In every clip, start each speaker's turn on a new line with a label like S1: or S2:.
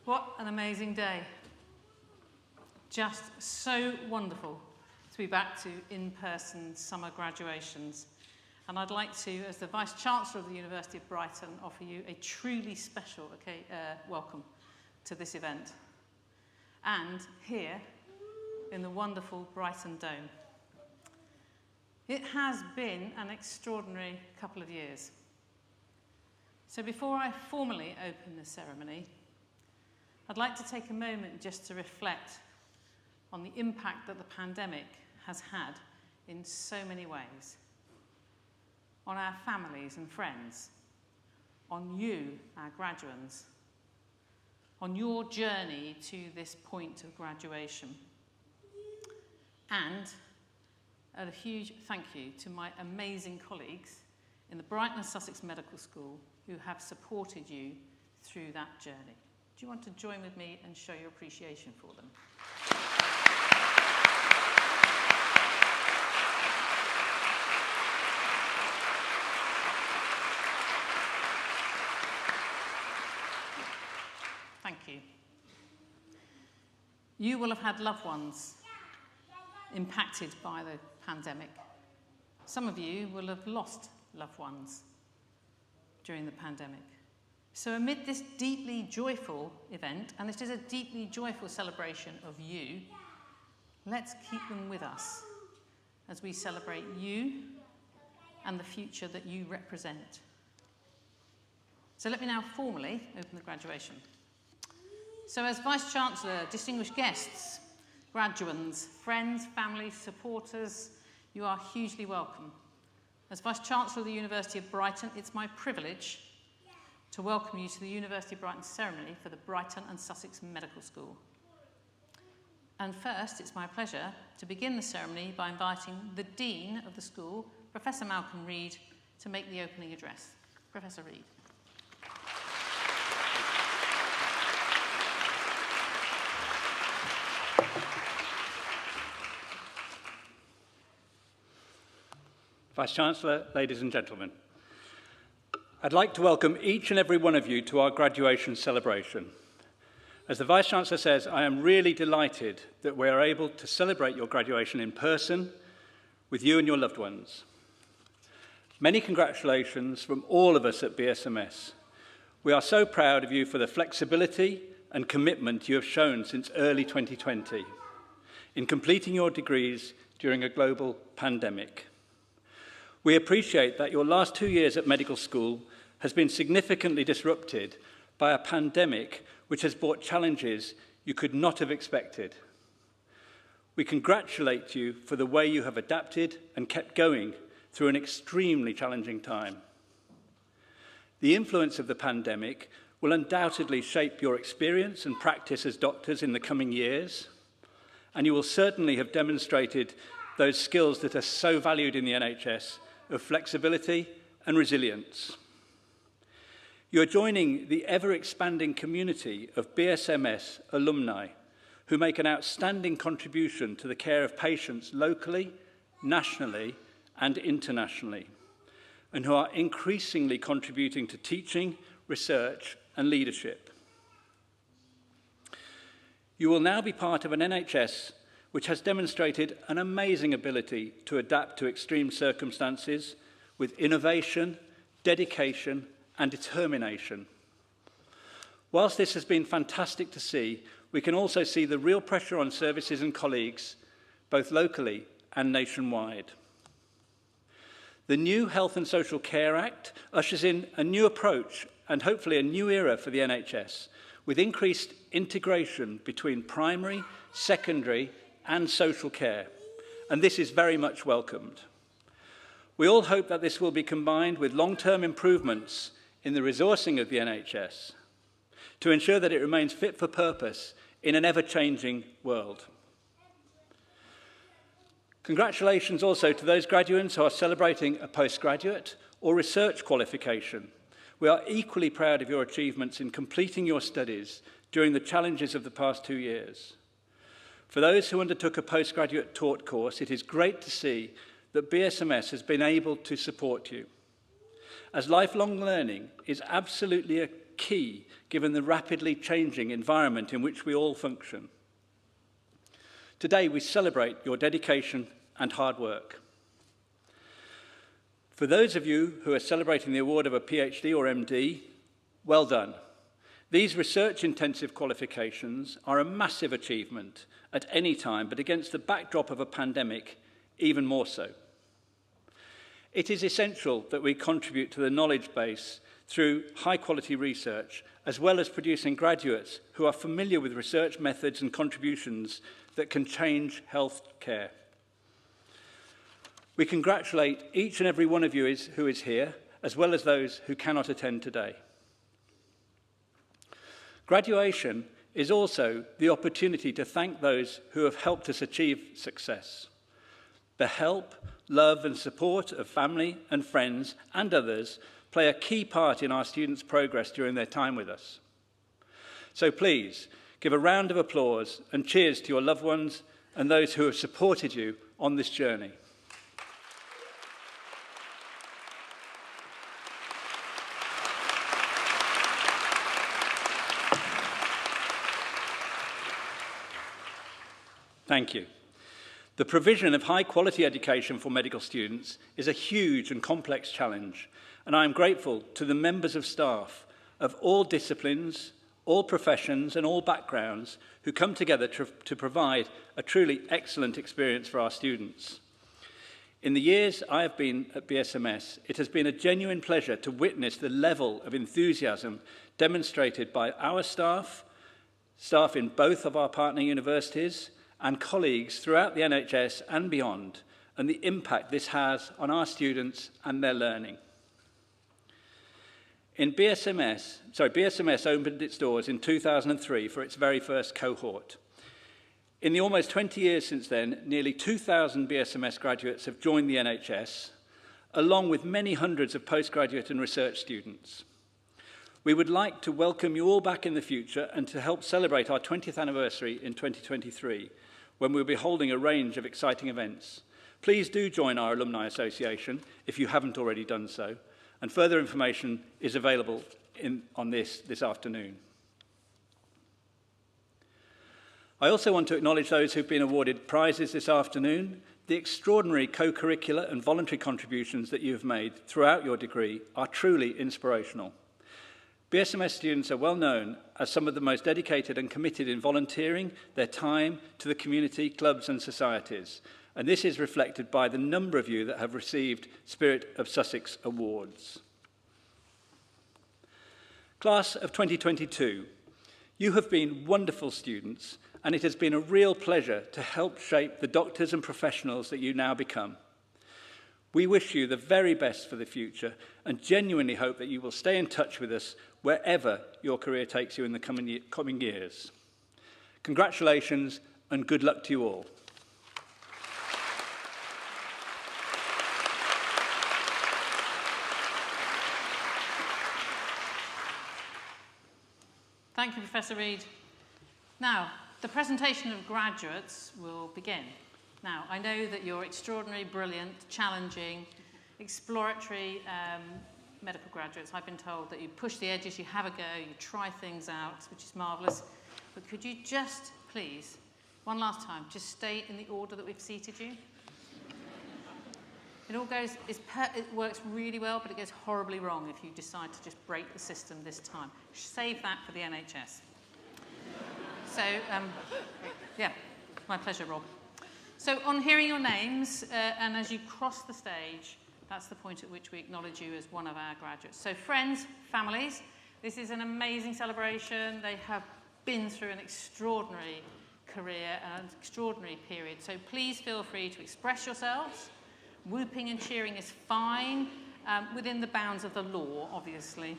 S1: What an amazing day. Just so wonderful to be back to in-person summer graduations. And I'd like to, as the Vice-Chancellor of the University of Brighton, offer you a truly special welcome to this event. And here, in the wonderful Brighton Dome. It has been an extraordinary couple of years. So before I formally open the ceremony, I'd like to take a moment just to reflect on the impact that the pandemic has had in so many ways. On our families and friends, on you, our graduands, on your journey to this point of graduation. And a huge thank you to my amazing colleagues in the Brighton and Sussex Medical School who have supported you through that journey. Do you want to join with me and show your appreciation for them? Thank you. You will have had loved ones impacted by the pandemic. Some of you will have lost loved ones during the pandemic. So amid this deeply joyful event, and it is a deeply joyful celebration of you, let's keep them with us as we celebrate you and the future that you represent. So let me now formally open the graduation. So as Vice-Chancellor, distinguished guests, graduands, friends, families, supporters, you are hugely welcome. As Vice-Chancellor of the University of Brighton, it's my privilege to welcome you to the University of Brighton ceremony for the Brighton and Sussex Medical School. And first, it's my pleasure to begin the ceremony by inviting the Dean of the school, Professor Malcolm Reed, to make the opening address. Professor Reed.
S2: Vice-Chancellor, ladies and gentlemen, I'd like to welcome each and every one of you to our graduation celebration. As the Vice-Chancellor says, I am really delighted that we are able to celebrate your graduation in person with you and your loved ones. Many congratulations from all of us at BSMS. We are so proud of you for the flexibility and commitment you have shown since early 2020 in completing your degrees during a global pandemic. We appreciate that your last 2 years at medical school has been significantly disrupted by a pandemic which has brought challenges you could not have expected. We congratulate you for the way you have adapted and kept going through an extremely challenging time. The influence of the pandemic will undoubtedly shape your experience and practice as doctors in the coming years, and you will certainly have demonstrated those skills that are so valued in the NHS of flexibility and resilience. You are joining the ever-expanding community of BSMS alumni who make an outstanding contribution to the care of patients locally, nationally, and internationally, and who are increasingly contributing to teaching, research, and leadership. You will now be part of an NHS which has demonstrated an amazing ability to adapt to extreme circumstances with innovation, dedication, and determination. Whilst this has been fantastic to see, we can also see the real pressure on services and colleagues, both locally and nationwide. The new Health and Social Care Act ushers in a new approach and hopefully a new era for the NHS, with increased integration between primary, secondary, and social care, and this is very much welcomed. We all hope that this will be combined with long-term improvements in the resourcing of the NHS to ensure that it remains fit for purpose in an ever-changing world. Congratulations also to those graduates who are celebrating a postgraduate or research qualification. We are equally proud of your achievements in completing your studies during the challenges of the past 2 years. For those who undertook a postgraduate taught course, it is great to see that BSMS has been able to support you. As lifelong learning is absolutely key given the rapidly changing environment in which we all function. Today, we celebrate your dedication and hard work. For those of you who are celebrating the award of a PhD or MD, well done. These research-intensive qualifications are a massive achievement at any time, but against the backdrop of a pandemic, even more so. It is essential that we contribute to the knowledge base through high-quality research, as well as producing graduates who are familiar with research methods and contributions that can change health care. We congratulate each and every one of you who is here, as well as those who cannot attend today. Graduation is also the opportunity to thank those who have helped us achieve success. The help, love and support of family and friends and others play a key part in our students' progress during their time with us. So please, give a round of applause and cheers to your loved ones and those who have supported you on this journey. Thank you. The provision of high-quality education for medical students is a huge and complex challenge, and I am grateful to the members of staff of all disciplines, all professions and all backgrounds who come together to provide a truly excellent experience for our students. In the years I have been at BSMS, it has been a genuine pleasure to witness the level of enthusiasm demonstrated by our staff in both of our partner universities, and colleagues throughout the NHS and beyond, and the impact this has on our students and their learning. BSMS opened its doors in 2003 for its very first cohort. In the almost 20 years since then, nearly 2,000 BSMS graduates have joined the NHS, along with many hundreds of postgraduate and research students. We would like to welcome you all back in the future and to help celebrate our 20th anniversary in 2023, when we'll be holding a range of exciting events. Please do join our Alumni Association if you haven't already done so, and further information is available on this afternoon. I also want to acknowledge those who've been awarded prizes this afternoon. The extraordinary co-curricular and voluntary contributions that you have made throughout your degree are truly inspirational. BSMS students are well known as some of the most dedicated and committed in volunteering their time to the community, clubs and societies, and this is reflected by the number of you that have received Spirit of Sussex awards. Class of 2022, you have been wonderful students, and it has been a real pleasure to help shape the doctors and professionals that you now become. We wish you the very best for the future and genuinely hope that you will stay in touch with us wherever your career takes you in the coming years. Congratulations and good luck to you all.
S1: Thank you, Professor Reid. Now, the presentation of graduates will begin. Now, I know that you're extraordinary, brilliant, challenging, exploratory medical graduates. I've been told that you push the edges, you have a go, you try things out, which is marvellous. But could you just, please, one last time, just stay in the order that we've seated you? It works really well, but it goes horribly wrong if you decide to just break the system this time. Save that for the NHS. So, yeah, my pleasure, Rob. So on hearing your names, and as you cross the stage, that's the point at which we acknowledge you as one of our graduates. So friends, families, this is an amazing celebration. They have been through an extraordinary career and an extraordinary period. So please feel free to express yourselves. Whooping and cheering is fine, within the bounds of the law, obviously.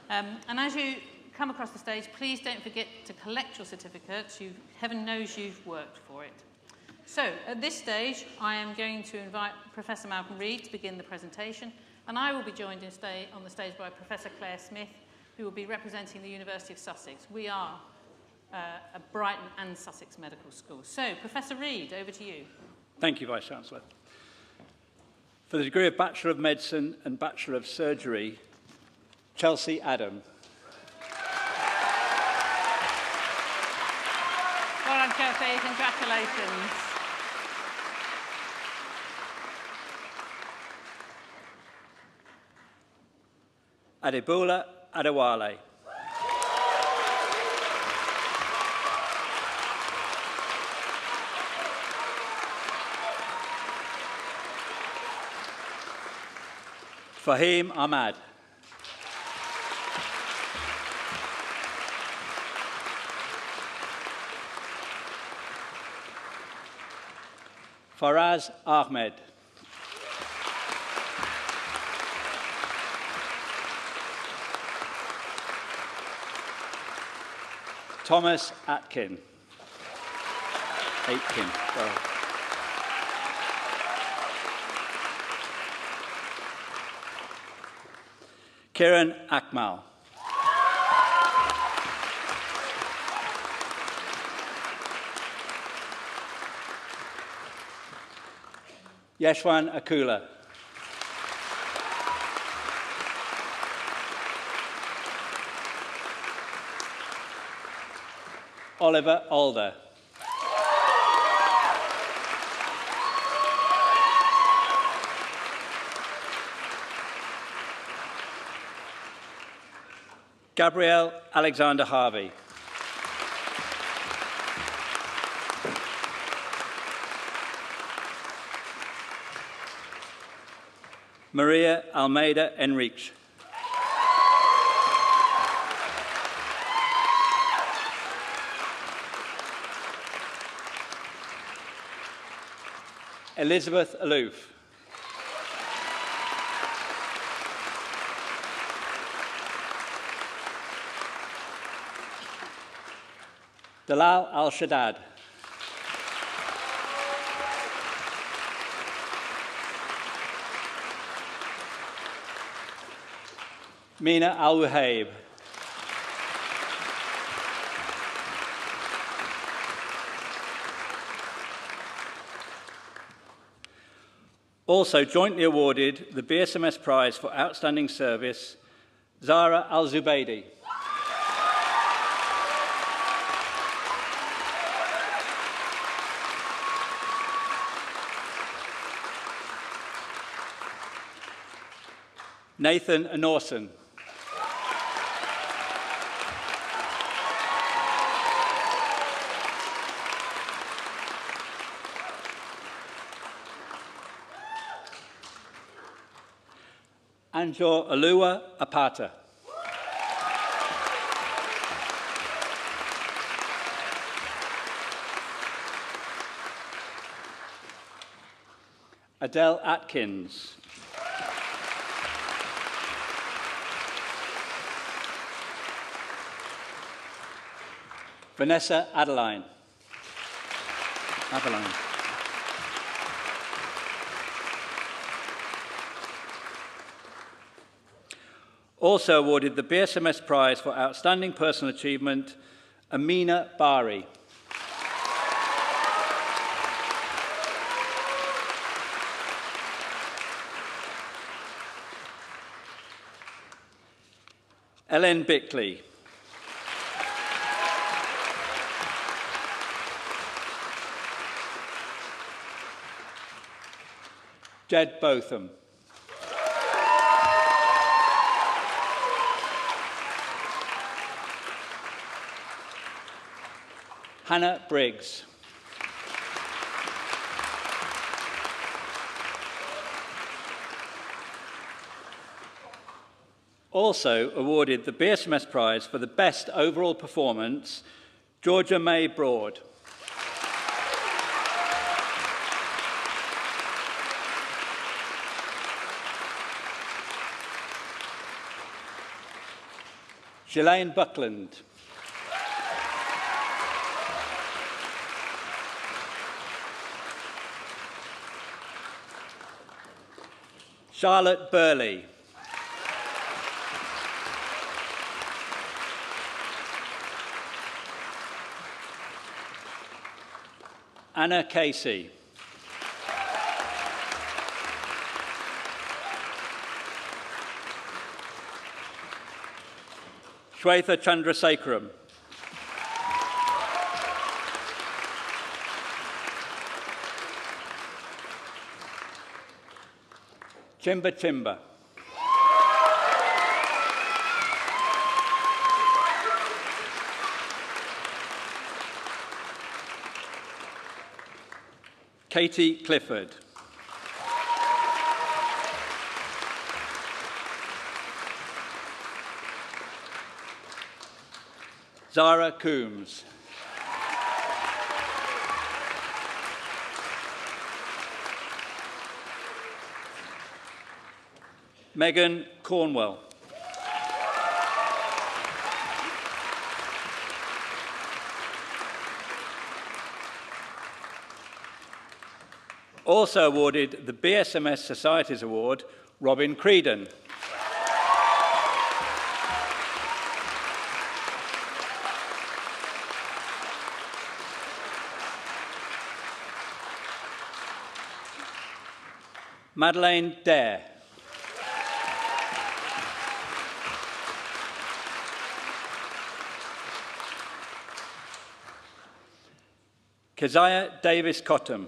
S1: And as you come across the stage, please don't forget to collect your certificates. Heaven knows you've worked for it. So, at this stage, I am going to invite Professor Malcolm Reid to begin the presentation, and I will be joined on the stage by Professor Claire Smith, who will be representing the University of Sussex. We are a Brighton and Sussex medical school. So, Professor Reid, over to you.
S2: Thank you, Vice-Chancellor. For the degree of Bachelor of Medicine and Bachelor of Surgery, Chelsea Adam.
S1: Sophie. Congratulations.
S2: Adebola Adewale. Fahim Ahmad. Faraz Ahmed. Thomas Aitken. Sorry. Kiran Akmal. Yeshwan Akula. Oliver Alder. Gabrielle Alexander Harvey. Maria Almeida Enrique. Elizabeth Aloof. Dalal Al-Shaddad. Mina Al-Wahib. Also jointly awarded the BSMS Prize for Outstanding Service, Zara Al-Zubaydi. Nathan Anorson. Anjor Alua Apata. Adele Atkins. Vanessa Adeline. Also awarded the BSMS Prize for Outstanding Personal Achievement, Amina Bari. Ellen Bickley. Jed Botham. Hannah Briggs. Also awarded the BSMS Prize for the Best Overall Performance, Georgia May Broad. Ghislaine Buckland. Charlotte Burley. Anna Casey. Shwetha Chandrasekaram. Chimba Chimba. Katie Clifford. Zara Coombs. Megan Cornwell. Also awarded the BSMS Societies Award, Robin Creedon. Madeleine Dare. Keziah Davis Cottam.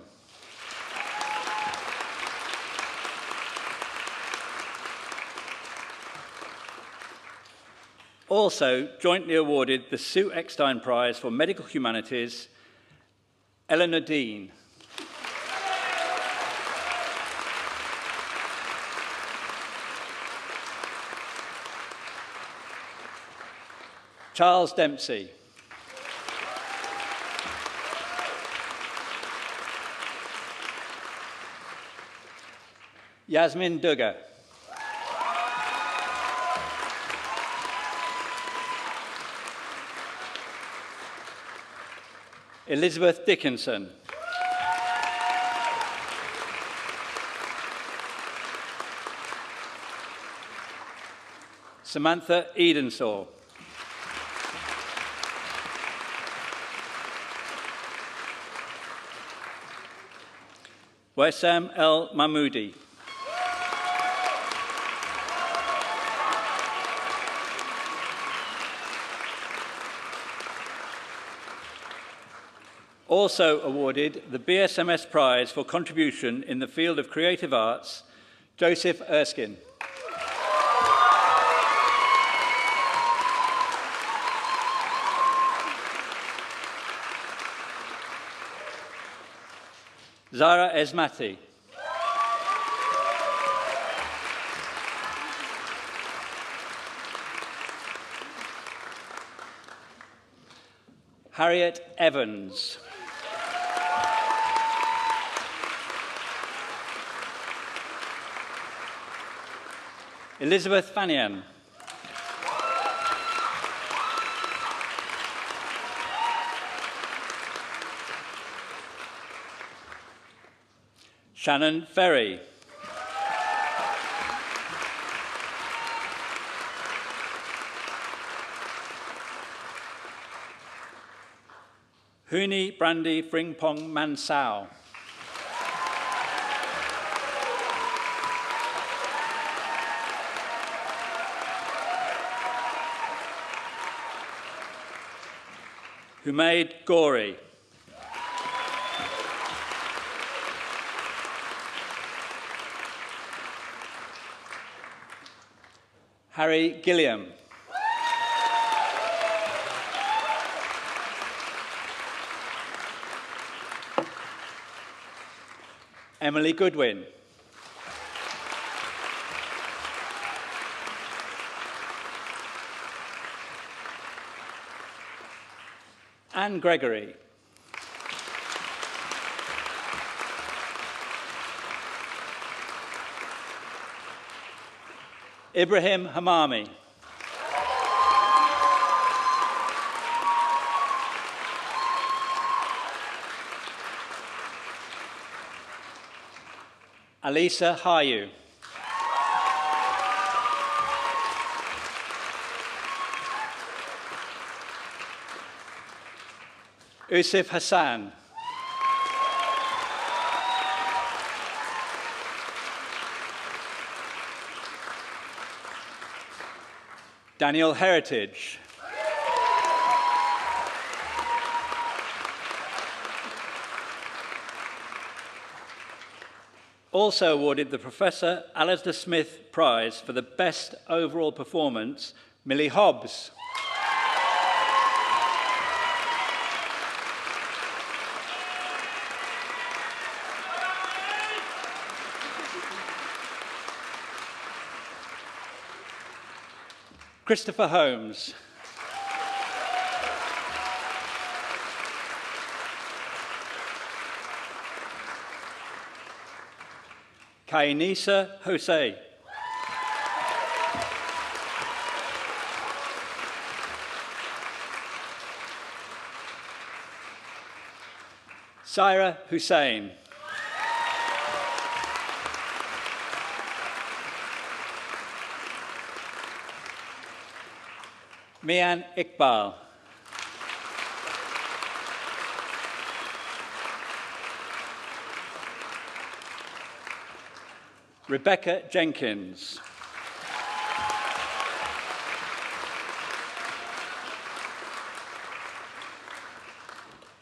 S2: Also jointly awarded the Sue Eckstein Prize for Medical Humanities, Eleanor Dean. Charles Dempsey. Yasmin Duggar. Elizabeth Dickinson. Samantha Edensaw. Wessam El Mahmoudi. Also awarded the BSMS Prize for contribution in the field of creative arts, Joseph Erskine. Zara Esmati. Harriet Evans. Elizabeth Fanian. Shannon Ferry. Huni Brandy Fringpong Mansao. Humaid Gori. Harry Gilliam. Emily Goodwin. Anne Gregory. Ibrahim Hamami. Alisa Hayu. Usif Hassan. Daniel Heritage. also awarded the Professor Alistair Smith Prize for the Best Overall Performance, Millie Hobbs. Christopher Holmes. Kainisa Jose. Syra Hussain. Mian Iqbal. Rebecca Jenkins.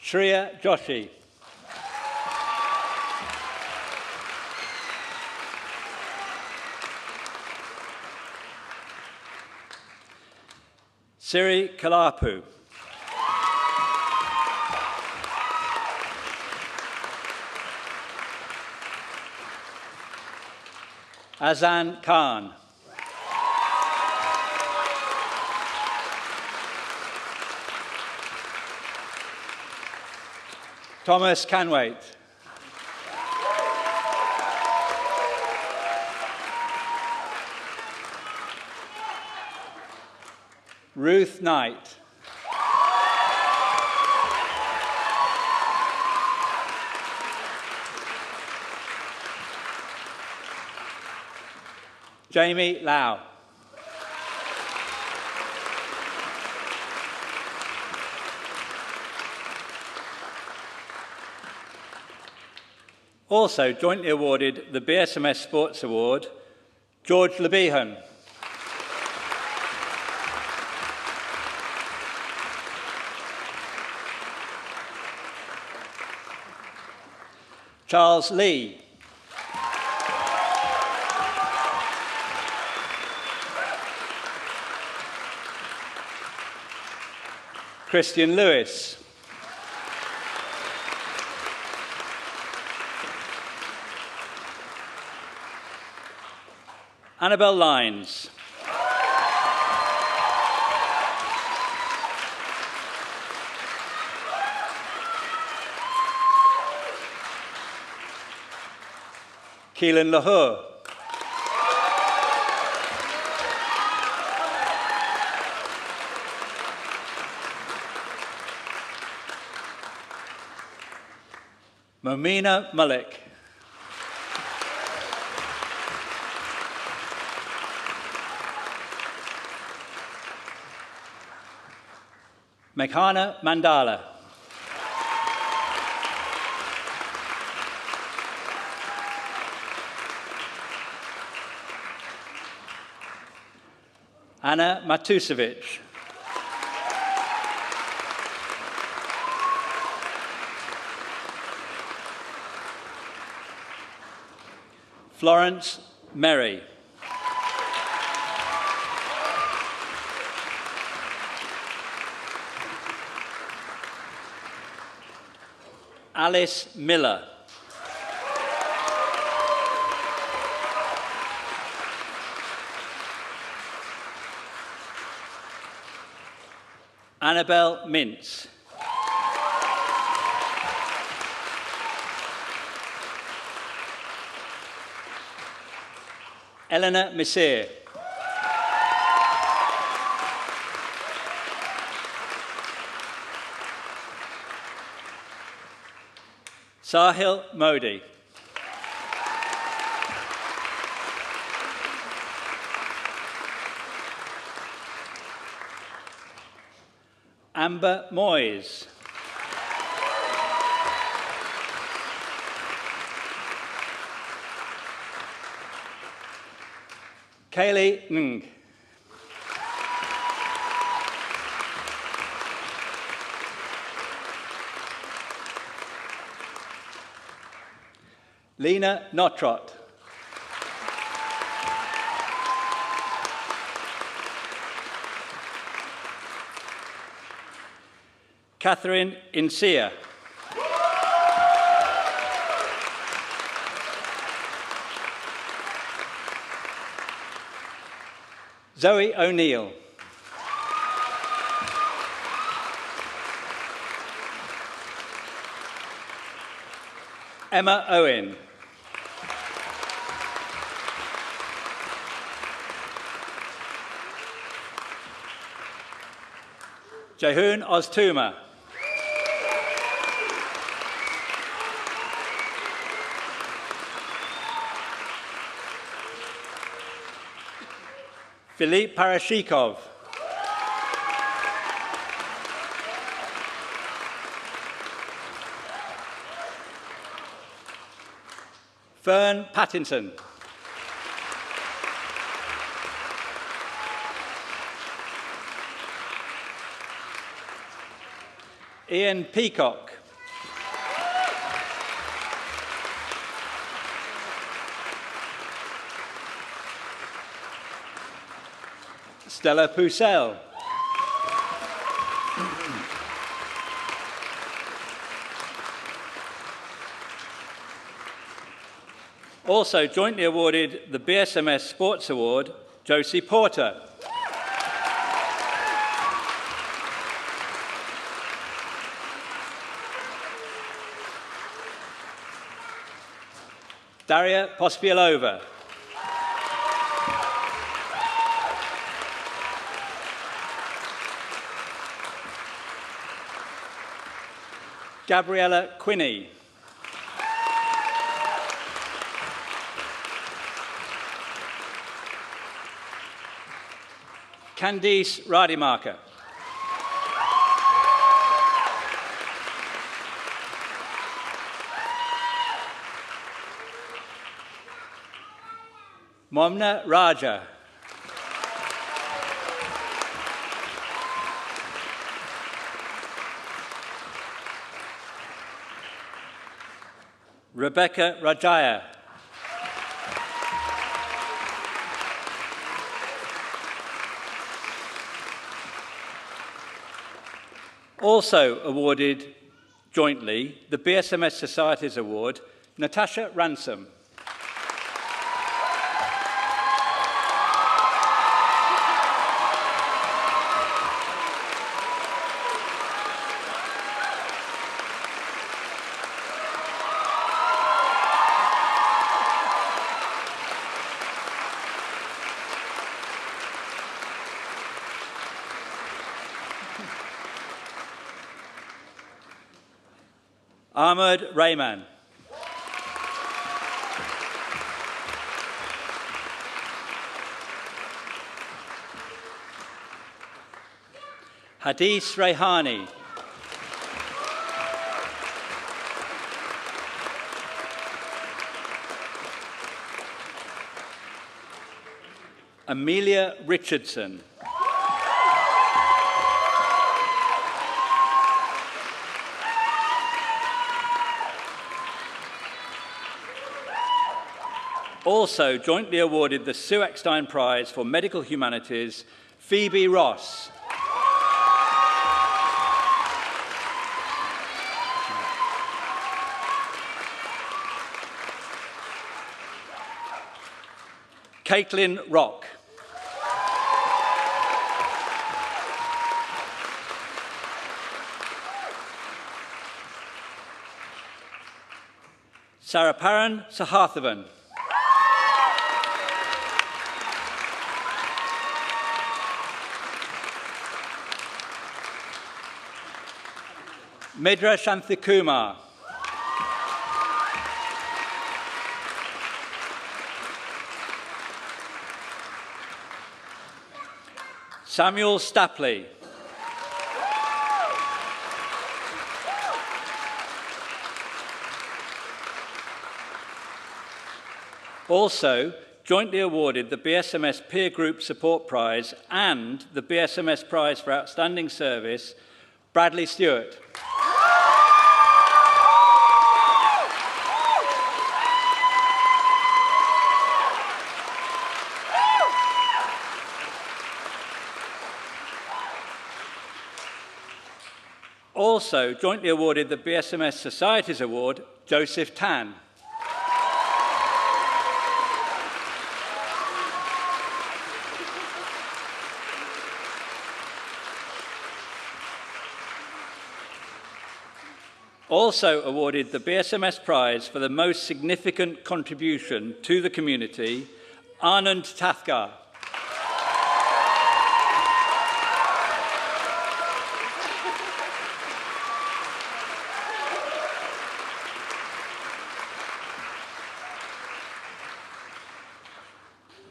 S2: Shreya Joshi. Siri Kalapu. Azan Khan. Thomas Canwaite. Ruth Knight. Jamie Lau. Also jointly awarded the BSMS Sports Award, George Lebihan. Charles Lee. Christian Lewis. Annabelle Lines. Keelan Lahore. Momina Malik. Meghana Mandala. Anna Matusevic. Florence Merry. Alice Miller. Annabelle Mintz. Eleanor Messier. Sahil Modi. Amber Moyes. Kaylee Ng. Lena Notrot. Catherine Insia. Zoe O'Neill. Emma Owen. Jehun Oztuma. Philippe Parashikov. Fern Pattinson. Ian Peacock. Stella Poussel. Also jointly awarded the BSMS Sports Award, Josie Porter. Daria Pospielova. Gabriella Quinney. Candice Rademacher. Momna Raja. Rebecca Rajaya. Also awarded jointly the BSMS Societies Award, Natasha Ransom. Ahmed Rayman. Hadith Rehani. Amelia Richardson. Also jointly awarded the Sue Eckstein Prize for Medical Humanities, Phoebe Ross. Caitlin Rock. Saraparan Sahathavan. Medra Shanthikumar. Samuel Stapley. Also jointly awarded the BSMS Peer Group Support Prize and the BSMS Prize for Outstanding Service, Bradley Stewart. also jointly awarded the BSMS Societies Award, Joseph Tan. Also awarded the BSMS Prize for the most significant contribution to the community, Anand Tathkar.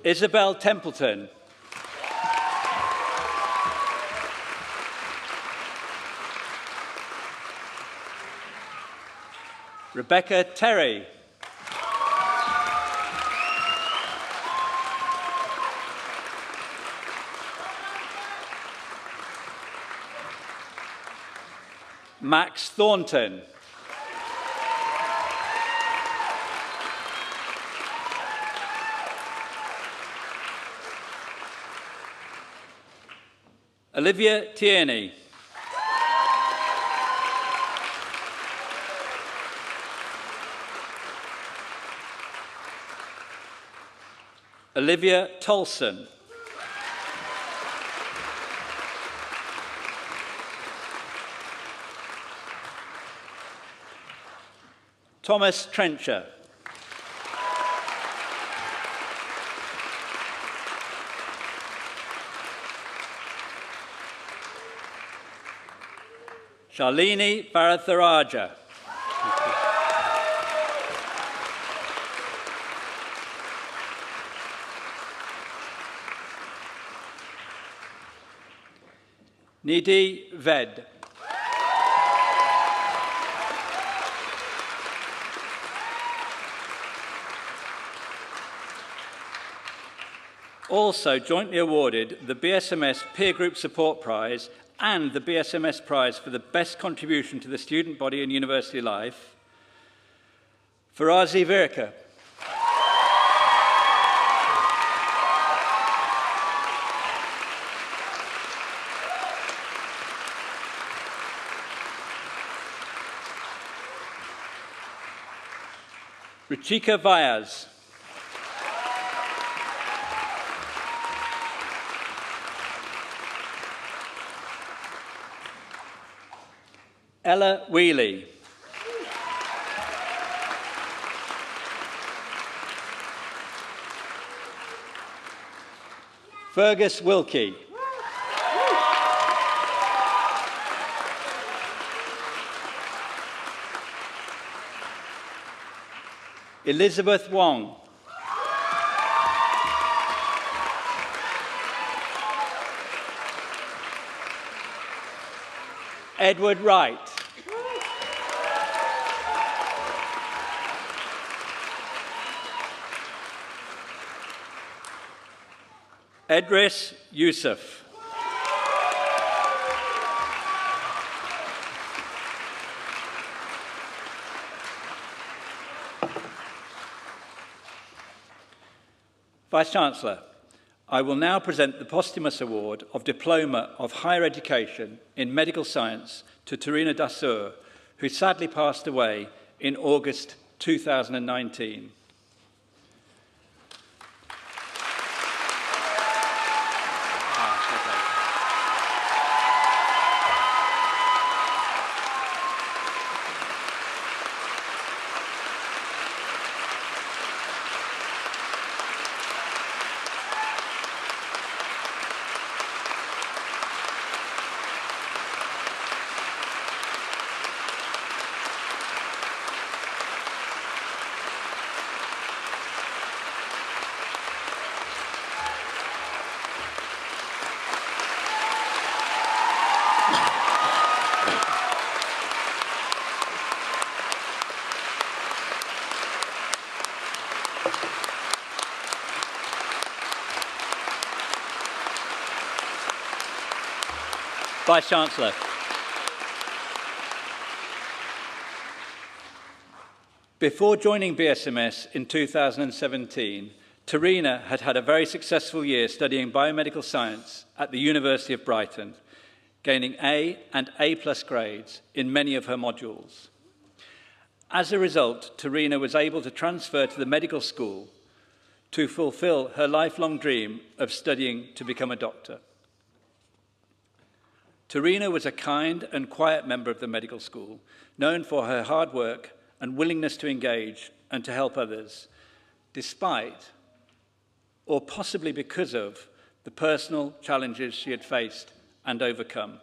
S2: Isabel Templeton. Rebecca Terry. Max Thornton. Olivia Tierney. Olivia Tolson. Thomas Trencher. Shalini Bharatharaja. Nidhi Ved. Also jointly awarded the BSMS Peer Group Support Prize and the BSMS Prize for the Best Contribution to the Student Body and University Life, Farazi Virka. Ruchika Vyas. Ella Wheely. Fergus Wilkie. Elizabeth Wong. Edward Wright. Edris Yusuf. Vice-Chancellor, I will now present the Posthumous Award of Diploma of Higher Education in Medical Science to Terena Dassur, who sadly passed away in August 2019. Vice-Chancellor. Before joining BSMS in 2017, Terena had had a very successful year studying biomedical science at the University of Brighton. gaining A and A+ grades in many of her modules. As a result, Terena was able to transfer to the medical school to fulfill her lifelong dream of studying to become a doctor. Terena was a kind and quiet member of the medical school, known for her hard work and willingness to engage and to help others, despite, or possibly because of, the personal challenges she had faced and overcome.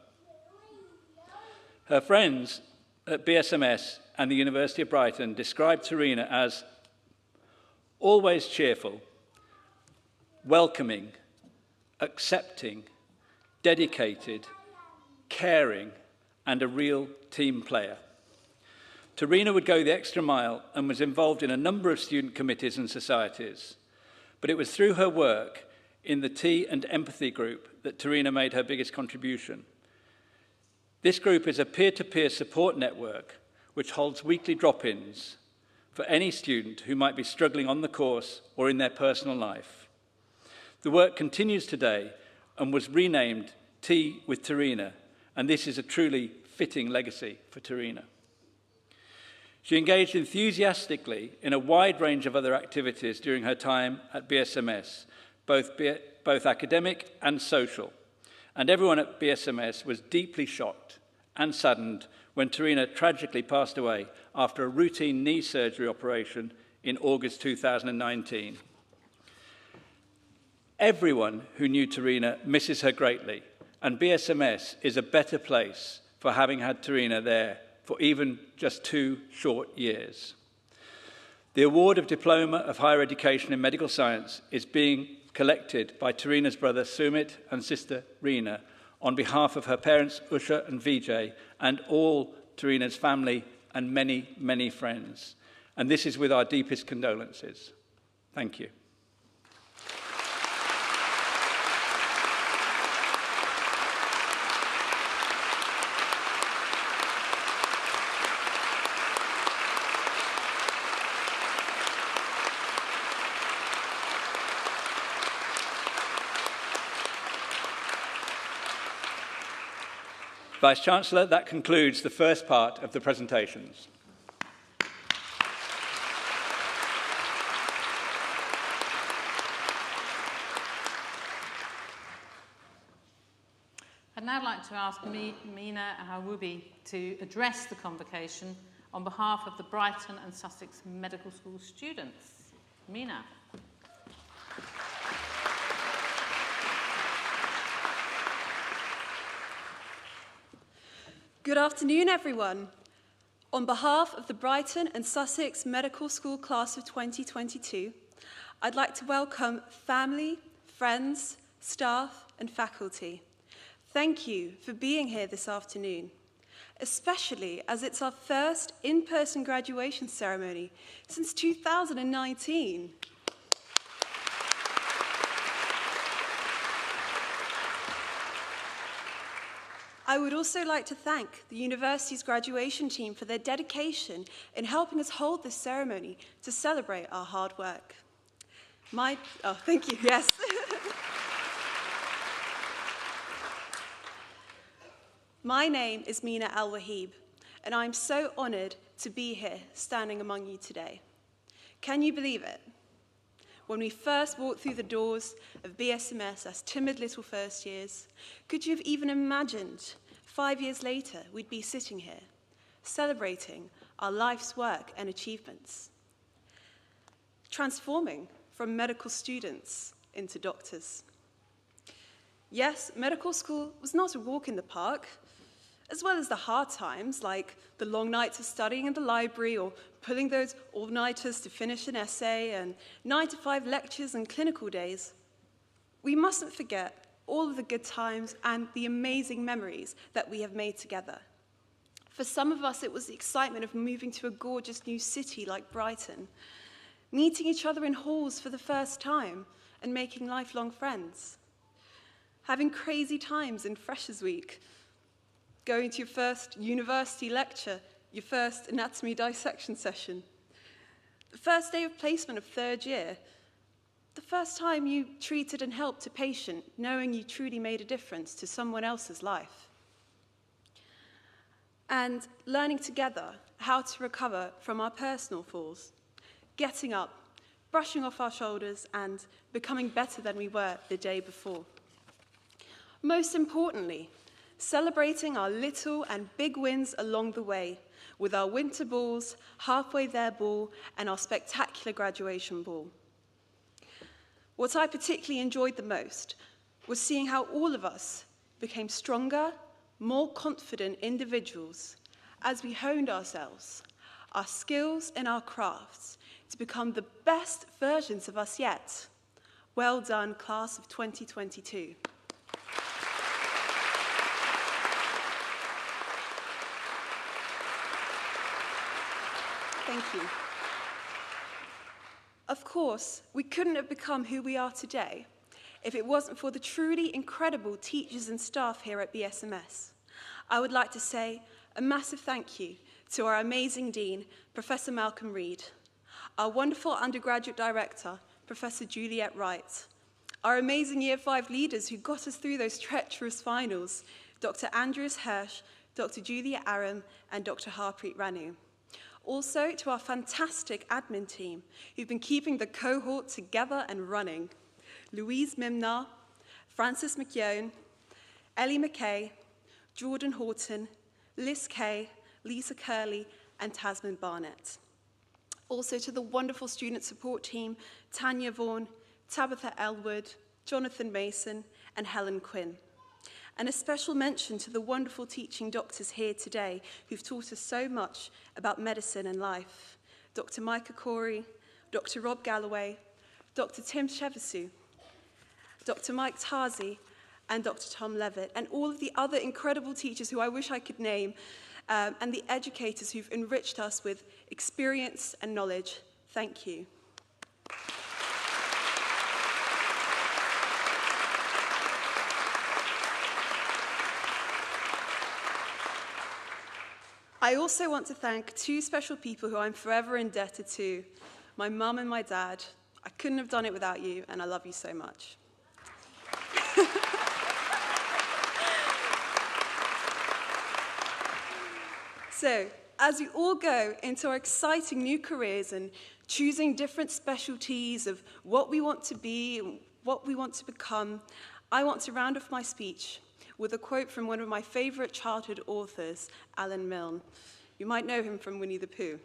S2: Her friends at BSMS and the University of Brighton described Terena as always cheerful, welcoming, accepting, dedicated, caring, and a real team player. Terena would go the extra mile and was involved in a number of student committees and societies, but it was through her work in the Tea and Empathy group that Terena made her biggest contribution. This group is a peer-to-peer support network which holds weekly drop-ins for any student who might be struggling on the course or in their personal life. The work continues today and was renamed Tea with Terena, and this is a truly fitting legacy for Terena. She engaged enthusiastically in a wide range of other activities during her time at BSMS, both academic and social, and everyone at BSMS was deeply shocked and saddened when Terena tragically passed away after a routine knee surgery operation in August 2019. Everyone who knew Terena misses her greatly, and BSMS is a better place for having had Terena there for even just 2 short years. The award of Diploma of Higher Education in Medical Science is being collected by Terena's brother Sumit and sister Reena on behalf of her parents Usha and Vijay and all Terena's family and many, many friends. And this is with our deepest condolences. Thank you. Vice-Chancellor, that concludes the first part of the presentations.
S1: I'd now like to ask Mina Al-Wahib to address the convocation on behalf of the Brighton and Sussex Medical School students. Mina.
S3: Good afternoon, everyone. On behalf of the Brighton and Sussex Medical School class of 2022, I'd like to welcome family, friends, staff, and faculty. Thank you for being here this afternoon, especially as it's our first in-person graduation ceremony since 2019. I would also like to thank the university's graduation team for their dedication in helping us hold this ceremony to celebrate our hard work. Thank you, yes. My name is Mina Al-Wahib, and I'm so honored to be here standing among you today. Can you believe it? When we first walked through the doors of BSMS as timid little first years, could you have even imagined 5 years later we'd be sitting here, celebrating our life's work and achievements, transforming from medical students into doctors? Yes, medical school was not a walk in the park, as well as the hard times like the long nights of studying in the library or pulling those all-nighters to finish an essay and 9-to-5 lectures and clinical days. We mustn't forget all of the good times and the amazing memories that we have made together. For some of us, it was the excitement of moving to a gorgeous new city like Brighton, meeting each other in halls for the first time and making lifelong friends, having crazy times in Freshers' Week, going to your first university lecture, your first anatomy dissection session, the first day of placement of 3rd year, the first time you treated and helped a patient, knowing you truly made a difference to someone else's life. and learning together how to recover from our personal falls, getting up, brushing off our shoulders, and becoming better than we were the day before. Most importantly, celebrating our little and big wins along the way with our winter balls, halfway there ball, and our spectacular graduation ball. What I particularly enjoyed the most was seeing how all of us became stronger, more confident individuals as we honed ourselves, our skills and our crafts to become the best versions of us yet. Well done, class of 2022. Thank you. Of course, we couldn't have become who we are today if it wasn't for the truly incredible teachers and staff here at BSMS. I would like to say a massive thank you to our amazing Dean, Professor Malcolm Reed, our wonderful undergraduate director, Professor Juliet Wright, our amazing Year 5 leaders who got us through those treacherous finals, Dr. Andreas Hirsch, Dr. Julia Aram, and Dr. Harpreet Ranu. Also to our fantastic admin team who've been keeping the cohort together and running, Louise Mimnar, Frances McKeown, Ellie McKay, Jordan Horton, Liz Kay, Lisa Curley, and Tasman Barnett. Also to the wonderful student support team, Tanya Vaughan, Tabitha Elwood, Jonathan Mason, and Helen Quinn. And a special mention to the wonderful teaching doctors here today who've taught us so much about medicine and life. Dr. Micah Corey, Dr. Rob Galloway, Dr. Tim Shevasu, Dr. Mike Tarzi, and Dr. Tom Levitt, and all of the other incredible teachers who I wish I could name, and the educators who've enriched us with experience and knowledge. Thank you. I also want to thank two special people who I'm forever indebted to, my mum and my dad. I couldn't have done it without you, and I love you so much. So, as we all go into our exciting new careers and choosing different specialties of what we want to be and what we want to become, I want to round off my speech with a quote from one of my favorite childhood authors, Alan Milne. You might know him from Winnie the Pooh.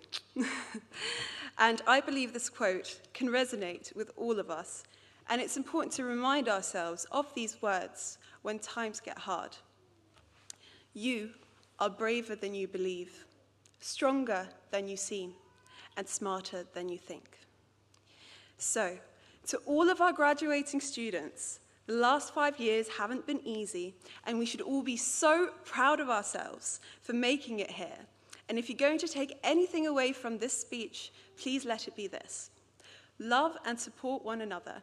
S3: And I believe this quote can resonate with all of us, and it's important to remind ourselves of these words when times get hard. You are braver than you believe, stronger than you seem, and smarter than you think. So, to all of our graduating students, the last 5 years haven't been easy, and we should all be so proud of ourselves for making it here. And if you're going to take anything away from this speech, please let it be this. Love and support one another.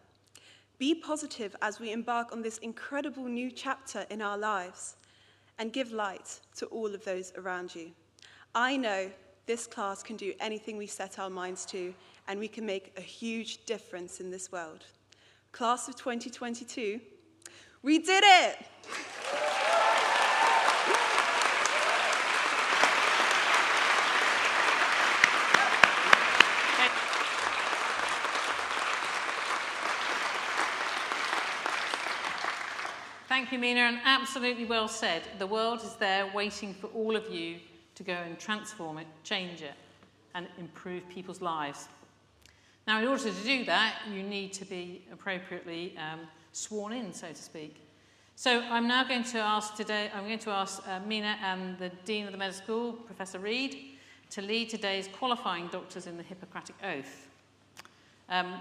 S3: Be positive as we embark on this incredible new chapter in our lives, and give light to all of those around you. I know this class can do anything we set our minds to, and we can make a huge difference in this world. Class of 2022, we did it!
S1: Thank you, Mina, and absolutely well said. The world is there waiting for all of you to go and transform it, change it, and improve people's lives. Now, in order to do that, you need to be appropriately sworn in, so to speak. So I'm now going to ask Mina and the Dean of the Medical School, Professor Reed, to lead today's qualifying doctors in the Hippocratic Oath.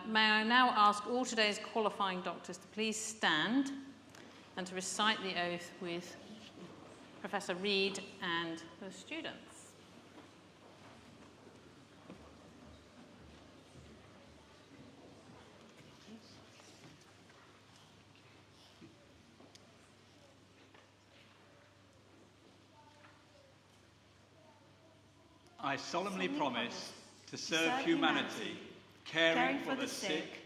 S1: May I now ask all today's qualifying doctors to please stand and to recite the oath with Professor Reed and the students.
S2: I solemnly promise to serve humanity, caring for the sick,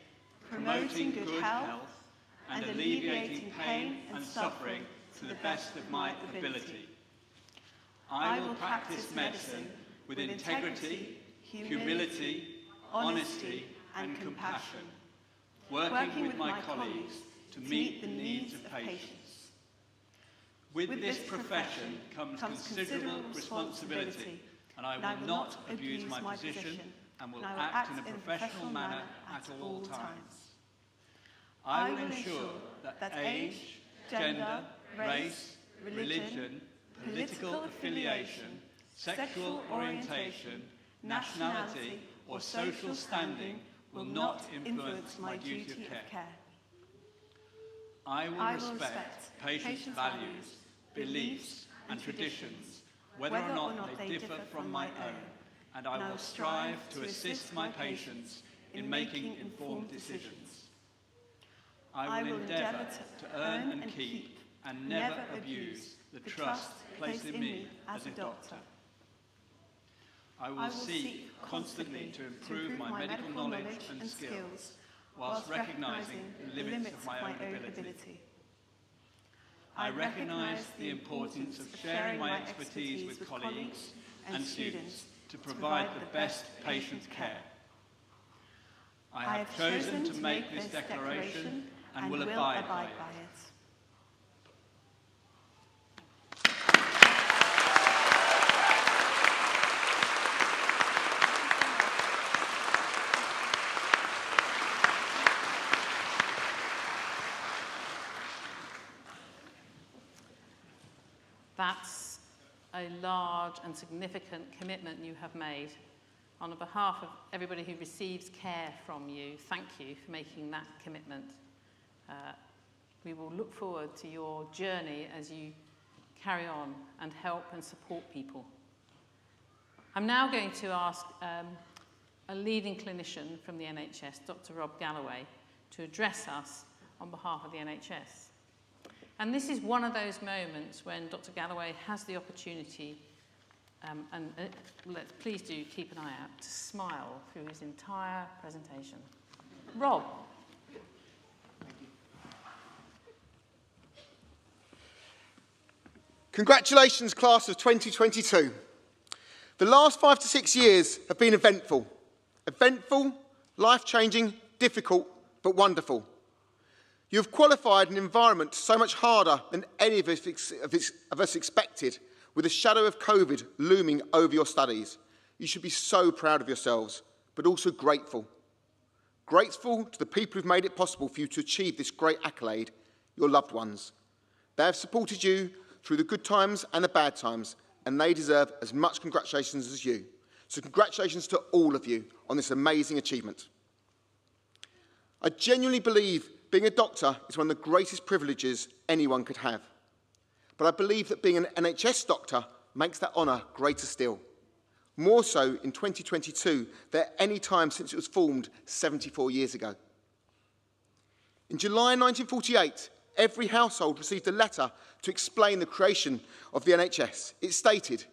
S2: promoting good health, and alleviating pain and suffering to the best of my ability. I will practice medicine with integrity, humility, honesty, and compassion, working with my colleagues to meet the needs of patients. With this profession comes considerable responsibility, and I will not abuse my position and will act in a professional manner at all times. I will ensure that age, gender, race, religion, political affiliation, sexual orientation, nationality, or social standing will not influence my duty of care. I will respect patients' values, beliefs, and traditions, whether or not they differ from my own, and I will strive to assist my patients in making informed decisions. I will endeavour to earn and keep and never abuse the trust placed in me as a doctor. I will seek constantly to improve my medical knowledge and skills whilst recognising the limits of my own ability. I recognise the importance of sharing my expertise with colleagues and students to provide the best patient care. I have chosen to make this declaration and will abide by it.
S1: That's a large and significant commitment you have made. On behalf of everybody who receives care from you, thank you for making that commitment. We will look forward to your journey as you carry on and help and support people. I'm now going to ask a leading clinician from the NHS, Dr. Rob Galloway, to address us on behalf of the NHS. And this is one of those moments when Dr. Galloway has the opportunity, please do keep an eye out, to smile through his entire presentation. Rob.
S4: Congratulations, class of 2022. The last 5 to 6 years have been eventful. Eventful, life-changing, difficult, but wonderful. You have qualified an environment so much harder than any of us expected, with a shadow of COVID looming over your studies. You should be so proud of yourselves, but also grateful. Grateful to the people who've made it possible for you to achieve this great accolade, your loved ones. They have supported you through the good times and the bad times, and they deserve as much congratulations as you. So congratulations to all of you on this amazing achievement. I genuinely believe being a doctor is one of the greatest privileges anyone could have. But I believe that being an NHS doctor makes that honour greater still. More so in 2022 than at any time since it was formed 74 years ago. In July 1948, every household received a letter to explain the creation of the NHS. It stated,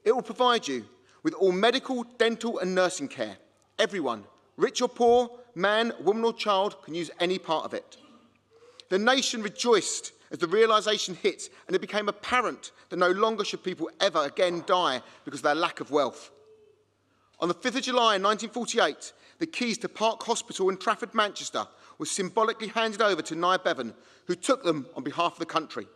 S4: "It will provide you with all medical, dental and nursing care. Everyone, rich or poor, man, woman or child, can use any part of it." The nation rejoiced as the realisation hit, and it became apparent that no longer should people ever again die because of their lack of wealth. On the 5th of July 1948, the keys to Park Hospital in Trafford, Manchester, were symbolically handed over to Nia Bevan, who took them on behalf of the country.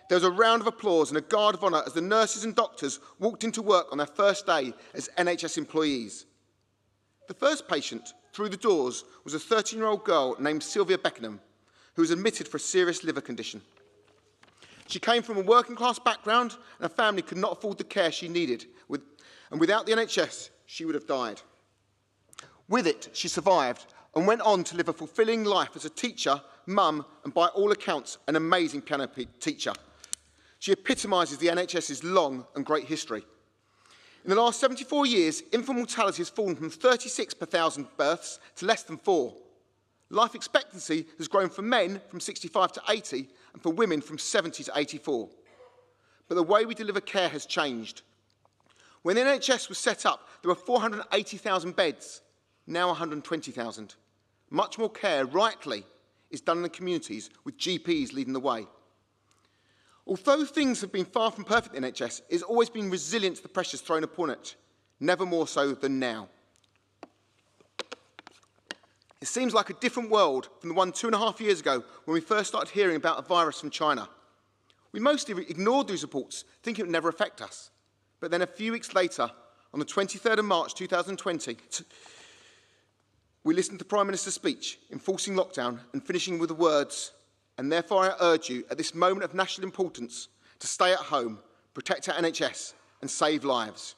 S4: There was a round of applause and a guard of honour as the nurses and doctors walked into work on their first day as NHS employees. The first patient through the doors was a 13-year-old girl named Sylvia Beckenham, who was admitted for a serious liver condition. She came from a working-class background, and her family could not afford the care she needed, and without the NHS, she would have died. With it, she survived and went on to live a fulfilling life as a teacher, mum, and by all accounts, an amazing piano teacher. She epitomises the NHS's long and great history. In the last 74 years, infant mortality has fallen from 36 per 1,000 births to less than 4. Life expectancy has grown for men from 65 to 80 and for women from 70 to 84. But the way we deliver care has changed. When the NHS was set up, there were 480,000 beds, now 120,000. Much more care, rightly, is done in the communities, with GPs leading the way. Although things have been far from perfect in the NHS, it has always been resilient to the pressures thrown upon it, never more so than now. It seems like a different world from the one 2.5 years ago when we first started hearing about a virus from China. We mostly ignored these reports, thinking it would never affect us. But then a few weeks later, on the 23rd of March 2020, we listened to the Prime Minister's speech, enforcing lockdown and finishing with the words, "And therefore I urge you at this moment of national importance to stay at home, protect our NHS and save lives."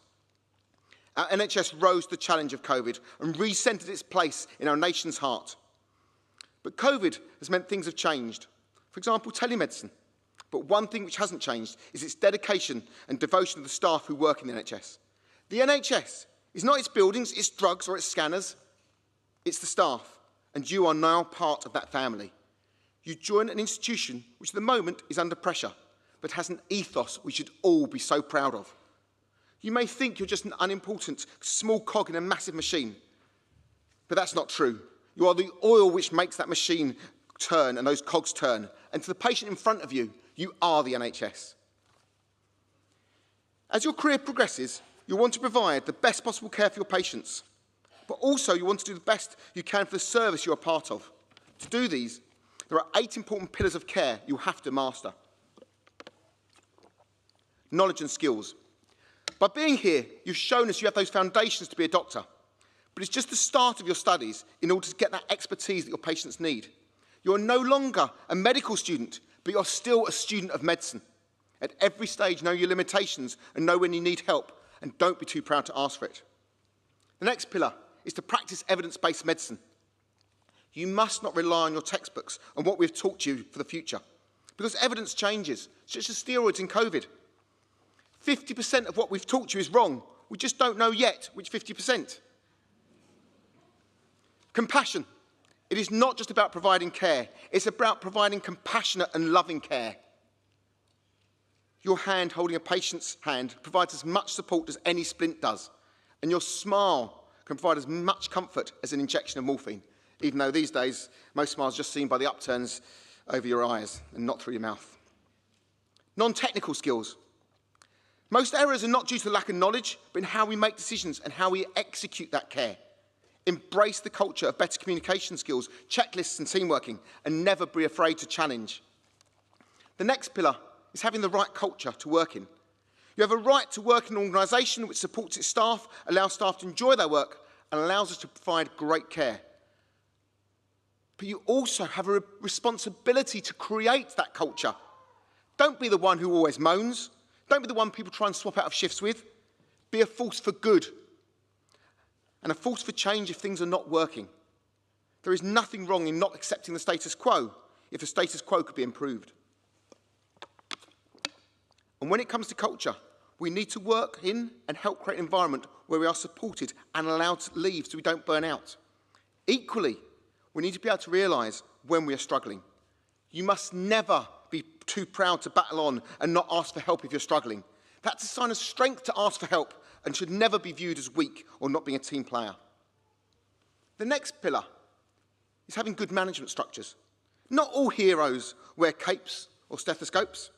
S4: Our NHS rose to the challenge of COVID and recentered its place in our nation's heart. But COVID has meant things have changed. For example, telemedicine. But one thing which hasn't changed is its dedication and devotion to the staff who work in the NHS. The NHS is not its buildings, its drugs or its scanners. It's the staff, and you are now part of that family. You join an institution which at the moment is under pressure, but has an ethos we should all be so proud of. You may think you're just an unimportant, small cog in a massive machine, but that's not true. You are the oil which makes that machine turn and those cogs turn. And to the patient in front of you, you are the NHS. As your career progresses, you want to provide the best possible care for your patients, but also you want to do the best you can for the service you are part of. To do these, there are 8 important pillars of care you have to master. Knowledge and skills. By being here, you've shown us you have those foundations to be a doctor, but it's just the start of your studies in order to get that expertise that your patients need. You're no longer a medical student, but you're still a student of medicine. At every stage, know your limitations and know when you need help, and don't be too proud to ask for it. The next pillar is to practice evidence-based medicine. You must not rely on your textbooks and what we've taught you for the future, because evidence changes, such as steroids in COVID. 50% of what we've taught you is wrong. We just don't know yet which 50%. Compassion. It is not just about providing care. It's about providing compassionate and loving care. Your hand holding a patient's hand provides as much support as any splint does. And your smile can provide as much comfort as an injection of morphine, even though these days most smiles are just seen by the upturns over your eyes and not through your mouth. Non-technical skills. Most errors are not due to lack of knowledge, but in how we make decisions and how we execute that care. Embrace the culture of better communication skills, checklists and teamworking, and never be afraid to challenge. The next pillar is having the right culture to work in. You have a right to work in an organisation which supports its staff, allows staff to enjoy their work, and allows us to provide great care. But you also have a responsibility to create that culture. Don't be the one who always moans. Don't be the one people try and swap out of shifts with. Be a force for good and a force for change if things are not working. There is nothing wrong in not accepting the status quo if the status quo could be improved. And when it comes to culture, we need to work in and help create an environment where we are supported and allowed to leave so we don't burn out. Equally, we need to be able to realise when we are struggling. You must never be too proud to battle on and not ask for help if you're struggling. That's a sign of strength to ask for help and should never be viewed as weak or not being a team player. The next pillar is having good management structures. Not all heroes wear capes or stethoscopes.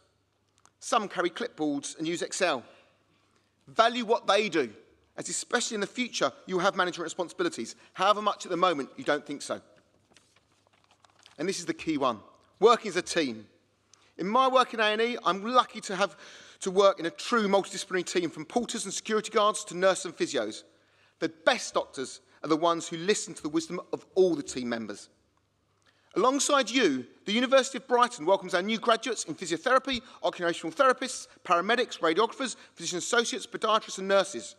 S4: Some carry clipboards and use Excel. Value what they do, as especially in the future you will have management responsibilities, however much at the moment you don't think so. And this is the key one. Working as a team. In my work in A&E, I'm lucky to have to work in a true multidisciplinary team, from porters and security guards to nurses and physios. The best doctors are the ones who listen to the wisdom of all the team members. Alongside you, the University of Brighton welcomes our new graduates in physiotherapy, occupational therapists, paramedics, radiographers, physician associates, podiatrists and nurses.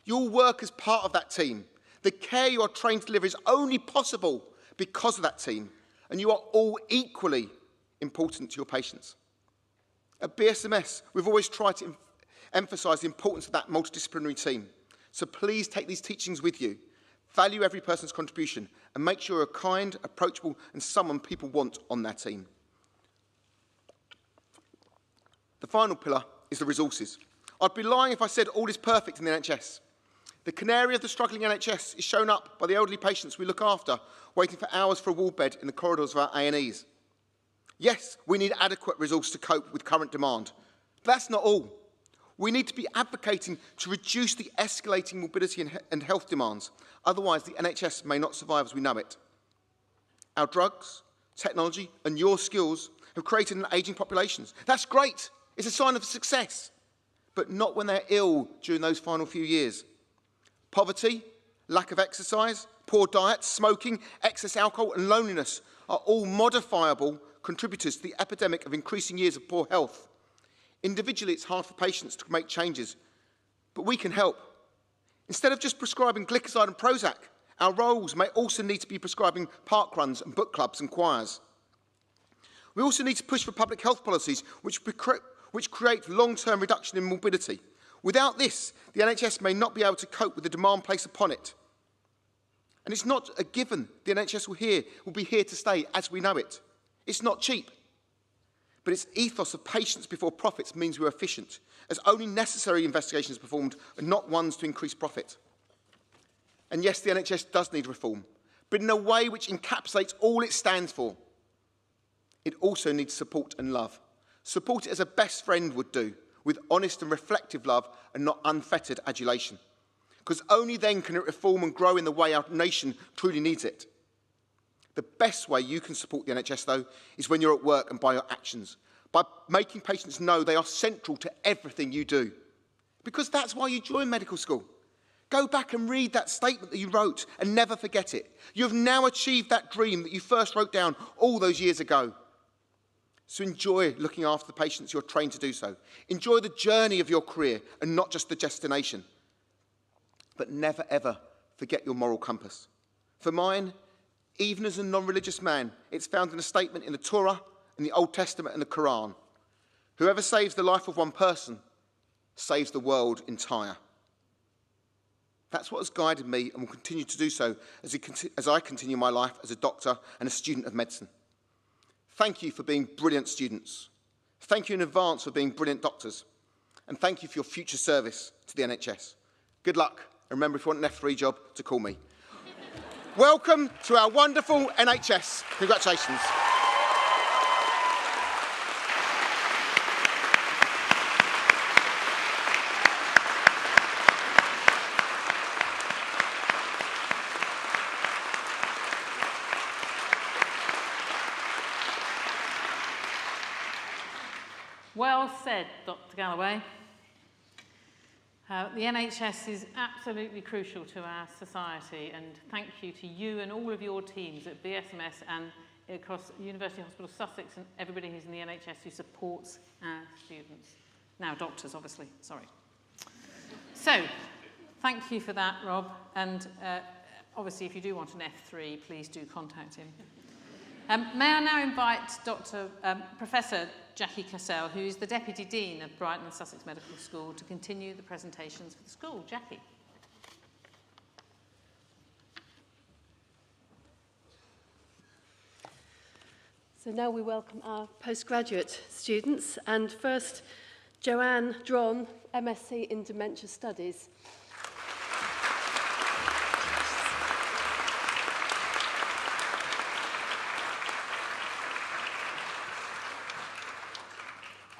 S4: You'll work as part of that team. The care you are trained to deliver is only possible because of that team, and you are all equally important to your patients. At BSMS, we've always tried to emphasise the importance of that multidisciplinary team. So please take these teachings with you. Value every person's contribution and make sure you're kind, approachable and someone people want on their team. The final pillar is the resources. I'd be lying if I said all is perfect in the NHS. The canary of the struggling NHS is shown up by the elderly patients we look after, waiting for hours for a ward bed in the corridors of our A&Es. Yes, we need adequate resource to cope with current demand. But that's not all. We need to be advocating to reduce the escalating morbidity and health demands. Otherwise, the NHS may not survive as we know it. Our drugs, technology, and your skills have created an ageing population. That's great. It's a sign of success. But not when they're ill during those final few years. Poverty, lack of exercise, poor diet, smoking, excess alcohol, and loneliness are all modifiable contributors to the epidemic of increasing years of poor health. Individually, it's hard for patients to make changes, but we can help. Instead of just prescribing glycoside and Prozac, our roles may also need to be prescribing park runs and book clubs and choirs. We also need to push for public health policies which create long-term reduction in morbidity. Without this, the NHS may not be able to cope with the demand placed upon it. And it's not a given the NHS will be here to stay as we know it. It's not cheap. But its ethos of patients before profits means we're efficient, as only necessary investigations are performed and not ones to increase profit. And yes, the NHS does need reform, but in a way which encapsulates all it stands for. It also needs support and love. Support it as a best friend would do, with honest and reflective love and not unfettered adulation. Because only then can it reform and grow in the way our nation truly needs it. The best way you can support the NHS, though, is when you're at work and by your actions, by making patients know they are central to everything you do. Because that's why you join medical school. Go back and read that statement that you wrote and never forget it. You have now achieved that dream that you first wrote down all those years ago. So enjoy looking after the patients you're trained to do so. Enjoy the journey of your career and not just the destination. But never, ever forget your moral compass. For mine, even as a non-religious man, it's found in a statement in the Torah, in the Old Testament and the Quran. Whoever saves the life of one person saves the world entire. That's what has guided me and will continue to do so as I continue my life as a doctor and a student of medicine. Thank you for being brilliant students. Thank you in advance for being brilliant doctors. And thank you for your future service to the NHS. Good luck. And remember, if you want an F3 job, to call me. Welcome to our wonderful NHS. Congratulations.
S1: Well said, Dr. Galloway. The NHS is absolutely crucial to our society, and thank you to you and all of your teams at BSMS and across University Hospital Sussex and everybody who's in the NHS who supports our students. Now doctors, obviously, sorry. So, thank you for that, Rob, and obviously if you do want an F3, please do contact him. May I now invite Professor Jackie Cassell, who is the Deputy Dean of Brighton and Sussex Medical School, to continue the presentations for the school. Jackie.
S5: So now we welcome our postgraduate students, and first, Joanne Dron, MSc in Dementia Studies.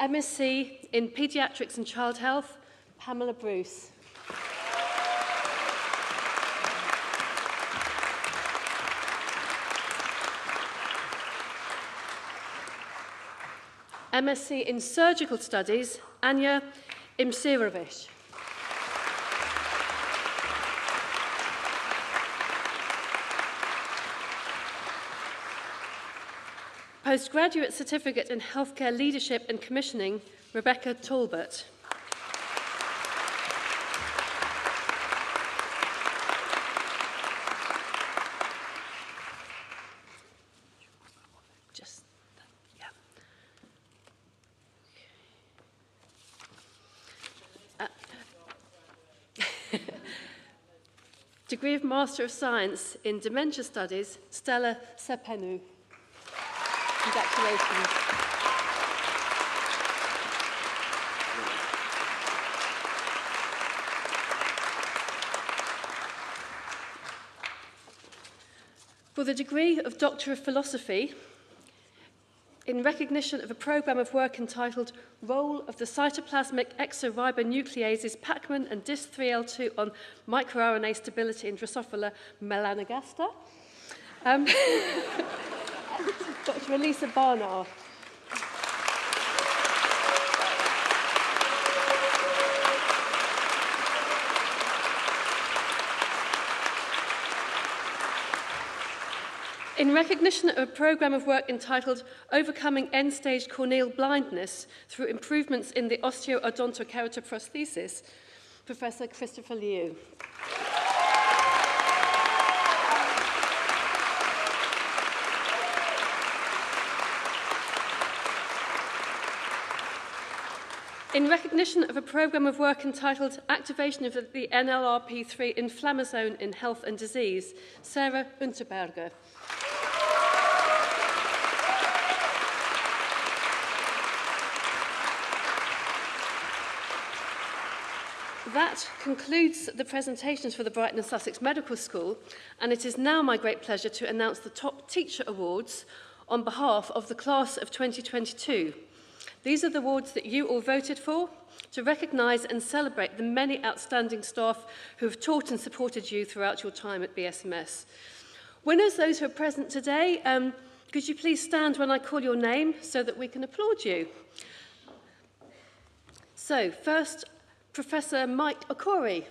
S5: MSc in Paediatrics and Child Health, Pamela Bruce. MSc in Surgical Studies, Anya Imsirovic. Postgraduate Certificate in Healthcare Leadership and Commissioning, Rebecca Talbot. Degree of Master of Science in Dementia Studies, Stella Sepenu. Congratulations. For the degree of Doctor of Philosophy, in recognition of a programme of work entitled Role of the Cytoplasmic Exoribonucleases Pacman and DIS3L2 on MicroRNA Stability in Drosophila melanogaster, Dr. Elisa Barnard. In recognition of a programme of work entitled Overcoming End-Stage Corneal Blindness Through Improvements in the Osteoodontokeratoprosthesis, Professor Christopher Liu. In recognition of a programme of work entitled Activation of the NLRP3 Inflammasome in Health and Disease, Sarah Unterberger. That concludes the presentations for the Brighton and Sussex Medical School, and it is now my great pleasure to announce the Top Teacher Awards on behalf of the class of 2022. These are the awards that you all voted for to recognise and celebrate the many outstanding staff who have taught and supported you throughout your time at BSMS. Winners, those who are present today, could you please stand when I call your name so that we can applaud you? So, first, Professor Mike Okori.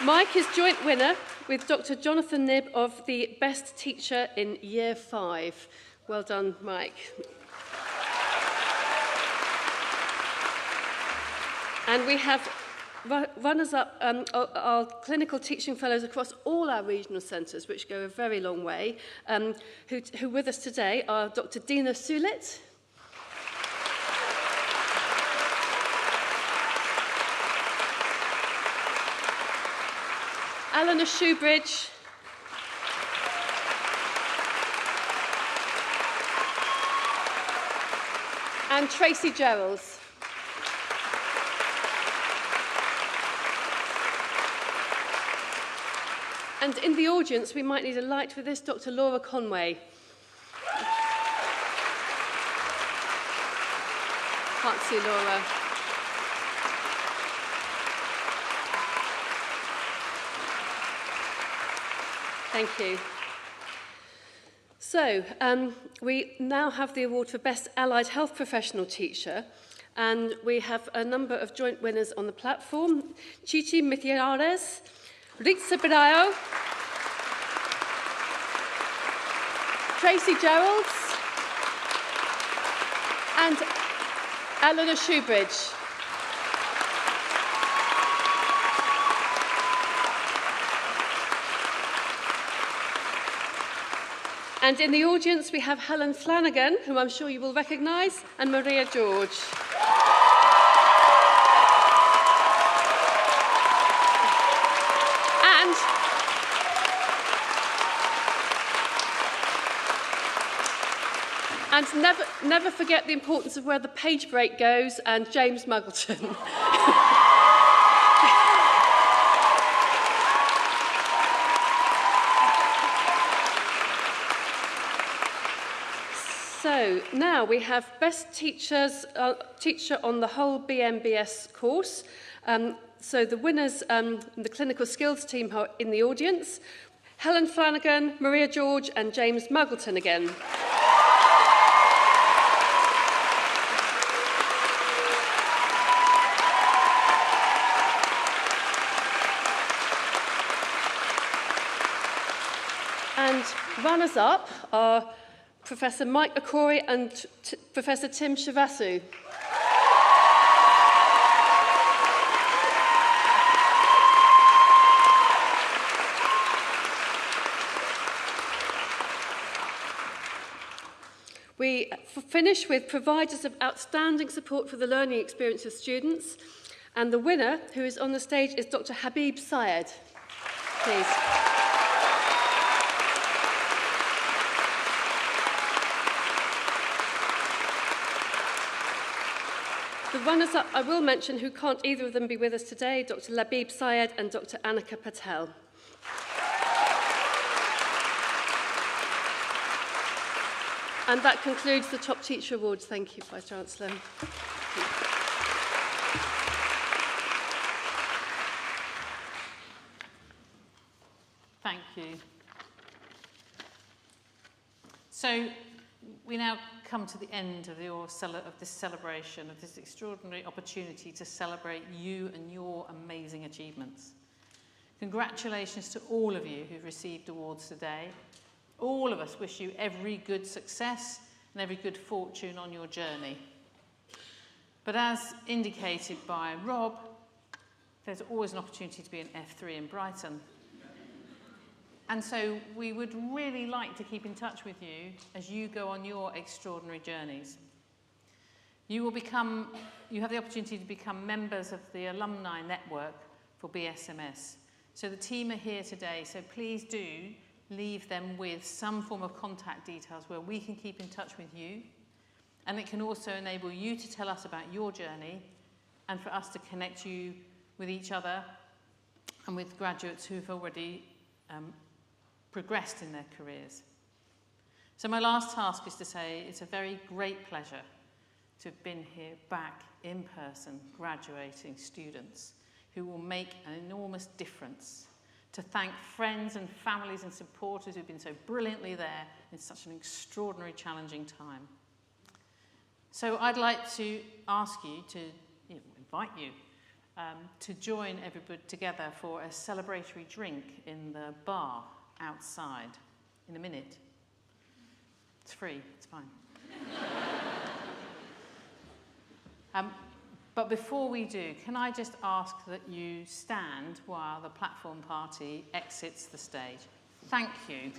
S5: Mike is joint winner with Dr. Jonathan Nibb of the Best Teacher in Year 5. Well done, Mike. And we have runners-up our clinical teaching fellows across all our regional centres, which go a very long way, who with us today are Dr. Dina Sulit, Eleanor Shoebridge, and Tracy Geralds. And in the audience, we might need a light for this, Dr. Laura Conway. Can't see Laura. Thank you. So, we now have the award for Best Allied Health Professional Teacher, and we have a number of joint winners on the platform. Chichi Mithiares, Ritza Badayo, Tracy Geralds, and Eleanor Shoebridge. And in the audience, we have Helen Flanagan, whom I'm sure you will recognise, and Maria George. And never forget the importance of where the page break goes, and James Muggleton. So now we have Best Teacher on the whole BMBS course. So the winners, the clinical skills team are in the audience. Helen Flanagan, Maria George, and James Muggleton again. And runners-up are Professor Mike Okori and Professor Tim Shivasu. We finish with providers of outstanding support for the learning experience of students, and the winner, who is on the stage, is Dr. Habib Syed. Please. The runners-up I will mention, who can't either of them be with us today, Dr. Labib Syed and Dr. Annika Patel. And that concludes the Top Teacher Awards. Thank you, Vice-Chancellor.
S1: Thank you. So we now come to the end of this celebration, of this extraordinary opportunity to celebrate you and your amazing achievements. Congratulations to all of you who've received awards today. All of us wish you every good success and every good fortune on your journey. But as indicated by Rob, there's always an opportunity to be an F3 in Brighton. And so we would really like to keep in touch with you as you go on your extraordinary journeys. You have the opportunity to become members of the Alumni Network for BSMS. So the team are here today, so please do leave them with some form of contact details where we can keep in touch with you. And it can also enable you to tell us about your journey and for us to connect you with each other and with graduates who've already progressed in their careers. So my last task is to say it's a very great pleasure to have been here back in person, graduating students who will make an enormous difference, to thank friends and families and supporters who've been so brilliantly there in such an extraordinary, challenging time. So I'd like to ask you to, invite you to join everybody together for a celebratory drink in the bar outside in a minute. It's free, it's fine. But before we do, can I just ask that you stand while the platform party exits the stage? Thank you.